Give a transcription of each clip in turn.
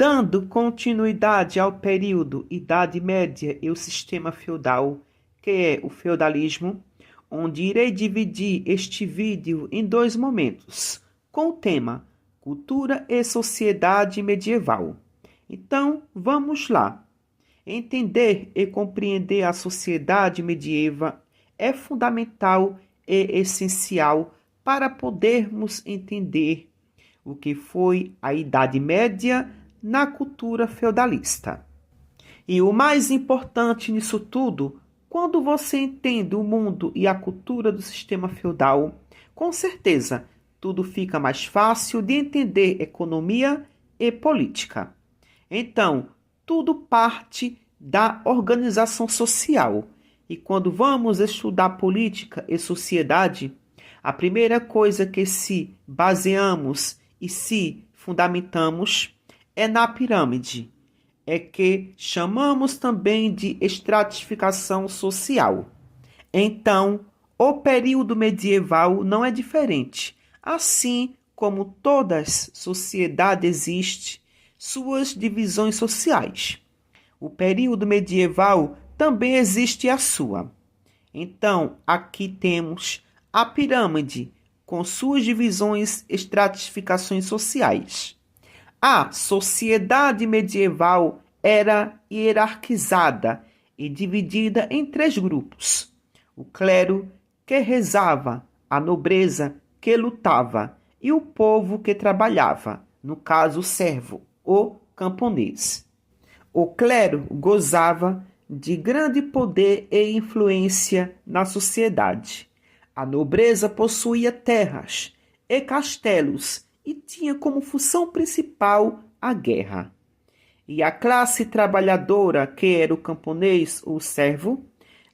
Dando continuidade ao período Idade Média e o sistema feudal, que é o feudalismo, onde irei dividir este vídeo em dois momentos, com o tema Cultura e Sociedade Medieval. Então, vamos lá. Entender e compreender a sociedade medieval é fundamental e essencial para podermos entender o que foi a Idade Média na cultura feudalista. E o mais importante nisso tudo, quando você entende o mundo e a cultura do sistema feudal, com certeza tudo fica mais fácil de entender economia e política. Então, tudo parte da organização social. E quando vamos estudar política e sociedade, a primeira coisa que se baseamos e se fundamentamos é na pirâmide, é que chamamos também de estratificação social. Então, o período medieval não é diferente. Assim como todas sociedades existem suas divisões sociais. O período medieval também existe a sua. Então, aqui temos a pirâmide com suas divisões e estratificações sociais. A sociedade medieval era hierarquizada e dividida em três grupos: o clero, que rezava, a nobreza, que lutava, e o povo que trabalhava, no caso o servo, o camponês. O clero gozava de grande poder e influência na sociedade. A nobreza possuía terras e castelos e tinha como função principal a guerra. E a classe trabalhadora, que era o camponês ou o servo,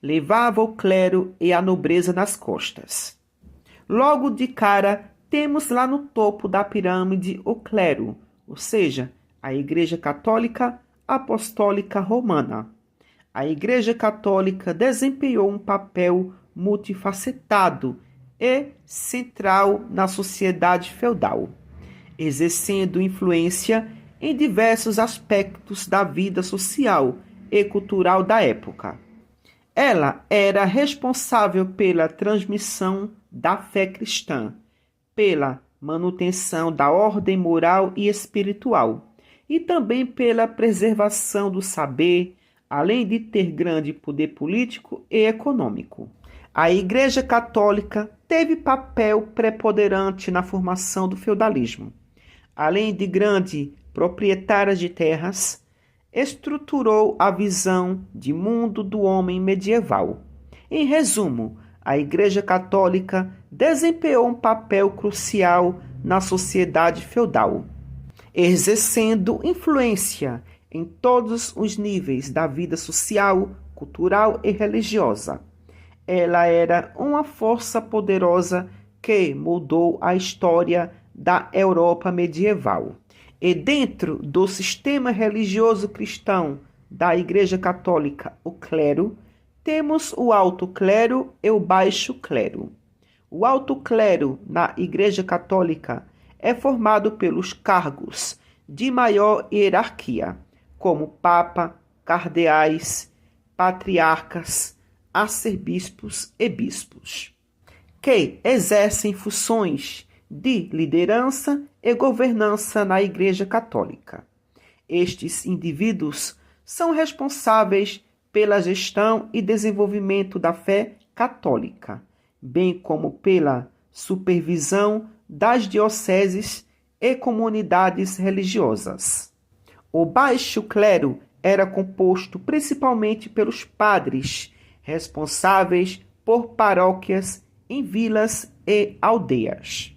levava o clero e a nobreza nas costas. Logo de cara, temos lá no topo da pirâmide o clero, ou seja, a Igreja Católica Apostólica Romana. A Igreja Católica desempenhou um papel multifacetado e central na sociedade feudal, exercendo influência em diversos aspectos da vida social e cultural da época. Ela era responsável pela transmissão da fé cristã, pela manutenção da ordem moral e espiritual, e também pela preservação do saber, além de ter grande poder político e econômico. A Igreja Católica teve papel preponderante na formação do feudalismo. Além de grande proprietária de terras, estruturou a visão de mundo do homem medieval. Em resumo, a Igreja Católica desempenhou um papel crucial na sociedade feudal, exercendo influência em todos os níveis da vida social, cultural e religiosa. Ela era uma força poderosa que mudou a história da Europa medieval. E dentro do sistema religioso cristão da Igreja Católica, o clero, temos o alto clero e o baixo clero. O alto clero na Igreja Católica é formado pelos cargos de maior hierarquia, como papa, cardeais, patriarcas, arcebispos e bispos, que exercem funções de liderança e governança na Igreja Católica. Estes indivíduos são responsáveis pela gestão e desenvolvimento da fé católica, bem como pela supervisão das dioceses e comunidades religiosas. O baixo clero era composto principalmente pelos padres, responsáveis por paróquias em vilas e aldeias.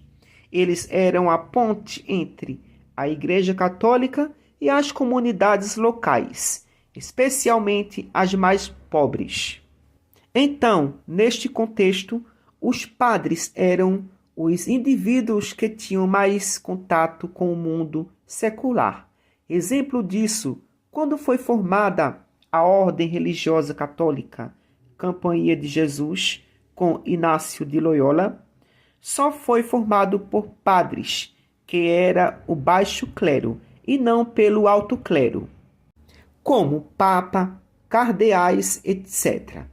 Eles eram a ponte entre a Igreja Católica e as comunidades locais, especialmente as mais pobres. Então, neste contexto, os padres eram os indivíduos que tinham mais contato com o mundo secular. Exemplo disso, quando foi formada a Ordem Religiosa Católica Companhia de Jesus, com Inácio de Loyola, só foi formado por padres, que era o baixo clero, e não pelo alto clero, como papa, cardeais, etc.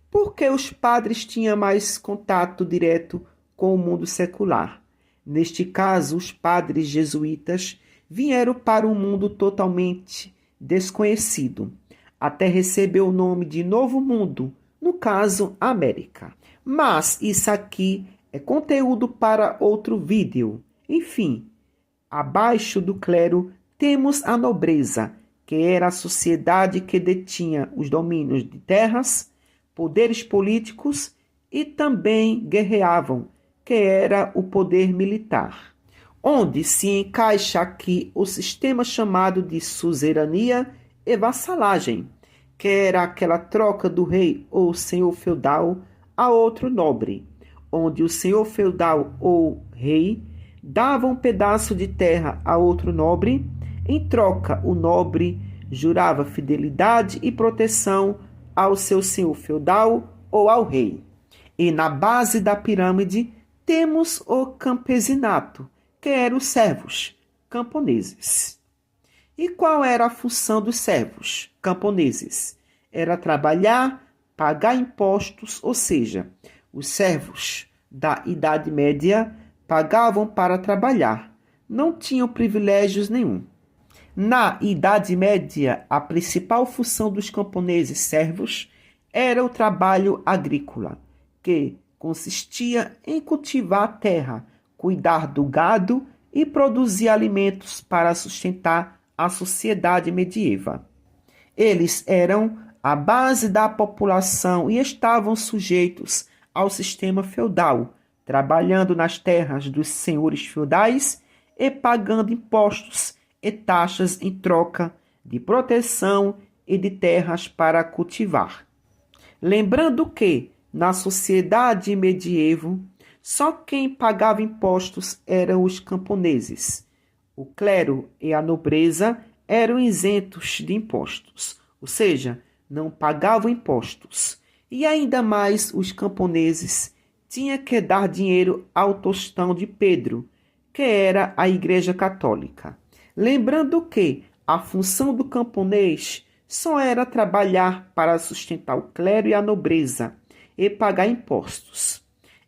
Porque os padres tinham mais contato direto com o mundo secular. Neste caso, os padres jesuítas vieram para um mundo totalmente desconhecido, até receber o nome de Novo Mundo, no caso, América. Mas isso aqui é conteúdo para outro vídeo. Enfim, abaixo do clero temos a nobreza, que era a sociedade que detinha os domínios de terras, poderes políticos e também guerreavam, que era o poder militar, onde se encaixa aqui o sistema chamado de suzerania e vassalagem, que era aquela troca do rei ou senhor feudal a outro nobre, onde o senhor feudal ou rei dava um pedaço de terra a outro nobre. Em troca, o nobre jurava fidelidade e proteção ao seu senhor feudal ou ao rei. E na base da pirâmide temos o campesinato, que eram os servos camponeses. E qual era a função dos servos camponeses? Era trabalhar, pagar impostos, ou seja, os servos da Idade Média pagavam para trabalhar, não tinham privilégios nenhum. Na Idade Média, a principal função dos camponeses servos era o trabalho agrícola, que consistia em cultivar a terra, cuidar do gado e produzir alimentos para sustentar a sociedade medieval. Eles eram a base da população e estavam sujeitos ao sistema feudal, trabalhando nas terras dos senhores feudais e pagando impostos e taxas em troca de proteção e de terras para cultivar. Lembrando que, na sociedade medieval, só quem pagava impostos eram os camponeses. O clero e a nobreza eram isentos de impostos, ou seja, não pagavam impostos. E ainda mais os camponeses tinham que dar dinheiro ao tostão de Pedro, que era a Igreja Católica. Lembrando que a função do camponês só era trabalhar para sustentar o clero e a nobreza e pagar impostos.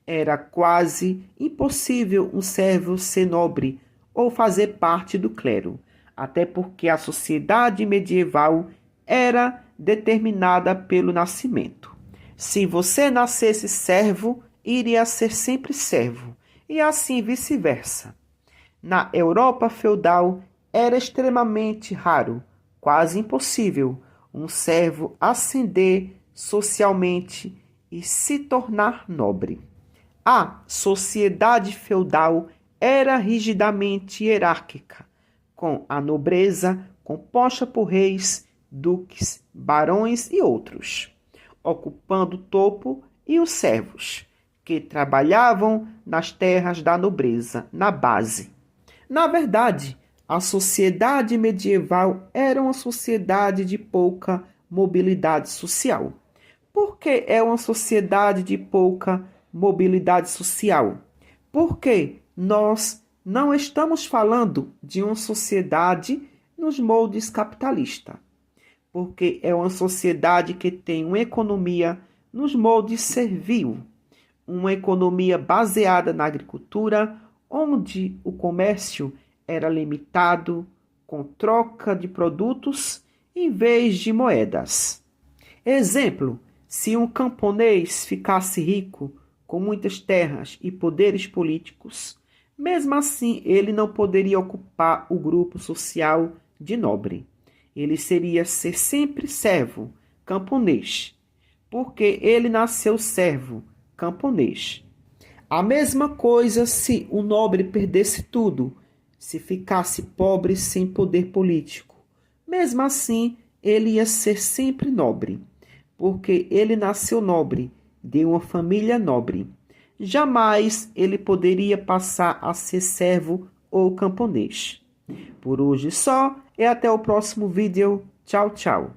Era quase impossível um servo ser nobre ou fazer parte do clero, até porque a sociedade medieval era determinada pelo nascimento. Se você nascesse servo, iria ser sempre servo, e assim vice-versa. Na Europa feudal, era extremamente raro, quase impossível, um servo ascender socialmente e se tornar nobre. A sociedade feudal era rigidamente hierárquica, com a nobreza composta por reis, duques, barões e outros, ocupando o topo, e os servos, que trabalhavam nas terras da nobreza, na base. Na verdade, a sociedade medieval era uma sociedade de pouca mobilidade social. Por que é uma sociedade de pouca mobilidade social? Porque nós não estamos falando de uma sociedade nos moldes capitalistas. Porque é uma sociedade que tem uma economia nos moldes servil, uma economia baseada na agricultura, onde o comércio era limitado com troca de produtos em vez de moedas. Exemplo, se um camponês ficasse rico com muitas terras e poderes políticos, mesmo assim ele não poderia ocupar o grupo social de nobre. Ele seria ser sempre servo, camponês, porque ele nasceu servo, camponês. A mesma coisa se o nobre perdesse tudo, se ficasse pobre sem poder político. Mesmo assim, ele ia ser sempre nobre, porque ele nasceu nobre, de uma família nobre. Jamais ele poderia passar a ser servo ou camponês. Por hoje só, e até o próximo vídeo. Tchau, tchau.